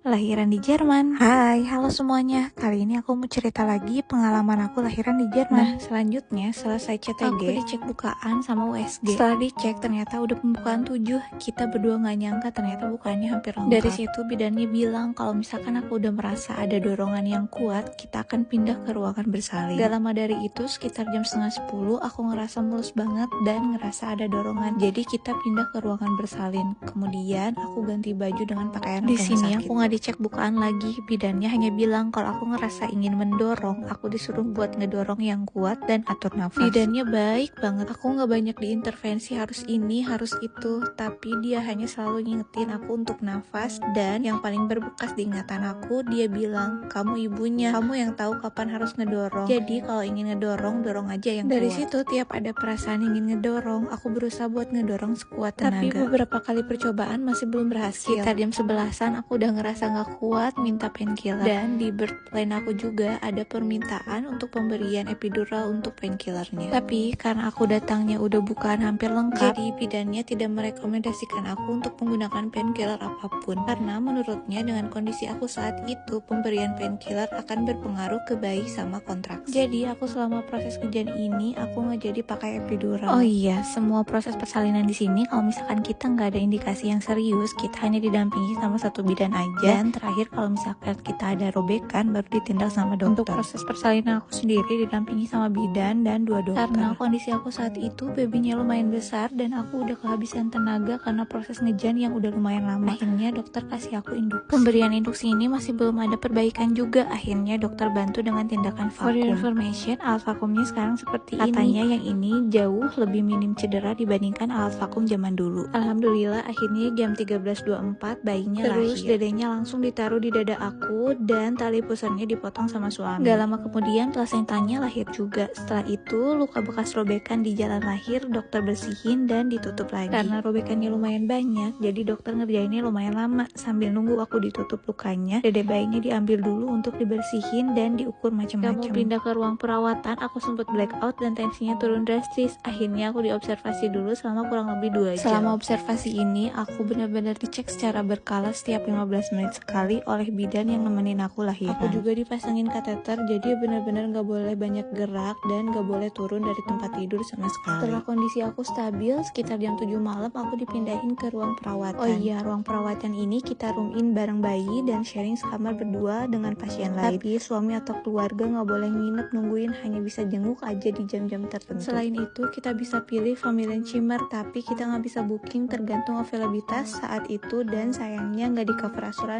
lahiran di Jerman. Hai, halo semuanya. Kali ini aku mau cerita lagi pengalaman aku lahiran di Jerman. Nah, selanjutnya selesai CTG, aku dicek bukaan sama USG. Setelah dicek ternyata udah pembukaan 7. Kita berdua nggak nyangka ternyata bukaannya hampir lengkap. Dari situ bidannya bilang kalau misalkan aku udah merasa ada dorongan yang kuat, kita akan pindah ke ruangan bersalin. Gak lama dari itu, sekitar jam setengah 10, aku ngerasa mulus banget dan ngerasa ada dorongan. Jadi kita pindah ke ruangan bersalin. Kemudian aku ganti baju dengan pakaian di sini aku nggak dicek bukaan lagi. Bidannya hanya bilang kalau aku ngerasa ingin mendorong, aku disuruh buat ngedorong yang kuat dan atur nafas. Bidannya baik banget. Aku nggak banyak diintervensi harus ini, harus itu, tapi dia hanya selalu ngingetin aku untuk nafas. Dan yang paling berbekas di ingatan aku, dia bilang, kamu ibunya, kamu yang tahu kapan harus ngedorong. Jadi kalau ingin ngedorong, dorong aja yang dari kuat. Dari situ tiap ada perasaan ingin ngedorong, aku berusaha buat ngedorong sekuat tenaga. Tapi beberapa kali percobaan masih belum berhasil. Sekitar jam 11-an aku udah ngerasa nggak kuat, minta painkiller. Dan di birth plan aku juga ada permintaan untuk pemberian epidural untuk painkillernya. Tapi karena aku datangnya udah bukaan hampir lengkap, jadi bidannya tidak merekomendasikan aku untuk menggunakan painkiller apapun. Karena menurutnya dengan kondisi aku saat itu, pemberian painkiller akan berpengaruh ke bayi sama kontraksi. Jadi aku selama proses kejadian ini, aku nggak jadi pakai epidural. Oh iya, semua proses persalinan di sini kalau misalkan kita nggak ada indikasi yang serius, kita hanya didampingi sama satu bidan aja. Dan terakhir kalau misalkan kita ada robekan, baru ditindak sama dokter. Untuk proses persalinan aku sendiri didampingi sama bidan dan 2 dokter. Karena kondisi aku saat itu babynya lumayan besar dan aku udah kehabisan tenaga karena proses ngejan yang udah lumayan lama. Akhirnya dokter kasih aku induksi. Pemberian induksi ini masih belum ada perbaikan juga. Akhirnya dokter bantu dengan tindakan vakum. For your information, alat vakumnya sekarang seperti ini. Katanya yang ini jauh lebih minim cedera dibandingkan alat vakum zaman dulu. Alhamdulillah akhirnya jam 13.24 bayinya lahir. Terus dedenya langsung ditaruh di dada aku dan tali pusarnya dipotong sama suami. Gak lama kemudian plasentanya lahir juga. Setelah itu luka bekas robekan di jalan lahir dokter bersihin dan ditutup lagi. Karena robekannya lumayan banyak, jadi dokter ngerjainnya lumayan lama. Sambil nunggu aku ditutup lukanya, dede bayinya diambil dulu untuk dibersihin dan diukur macam-macam. Gak mau pindah ke ruang perawatan, aku sempat blackout dan tensinya turun drastis. Akhirnya aku diobservasi dulu selama kurang lebih 2 jam. Selama observasi ini, aku benar-benar dicek secara berkala setiap 15 menit sekali oleh bidan yang nemenin aku lahiran. Aku juga dipasangin kateter, jadi benar-benar gak boleh banyak gerak dan gak boleh turun dari tempat tidur sama sekali. Setelah kondisi aku stabil, sekitar jam 7 malam aku dipindahin ke ruang perawatan. Oh iya, ruang perawatan ini kita room in bareng bayi dan sharing sekamar berdua dengan pasien lain. Tapi suami atau keluarga gak boleh nginep nungguin, hanya bisa jenguk aja di jam-jam tertentu. Selain itu, kita bisa pilih family and chamber, tapi kita gak bisa booking tergantung availabilitas saat itu dan sayangnya gak di cover asuransi.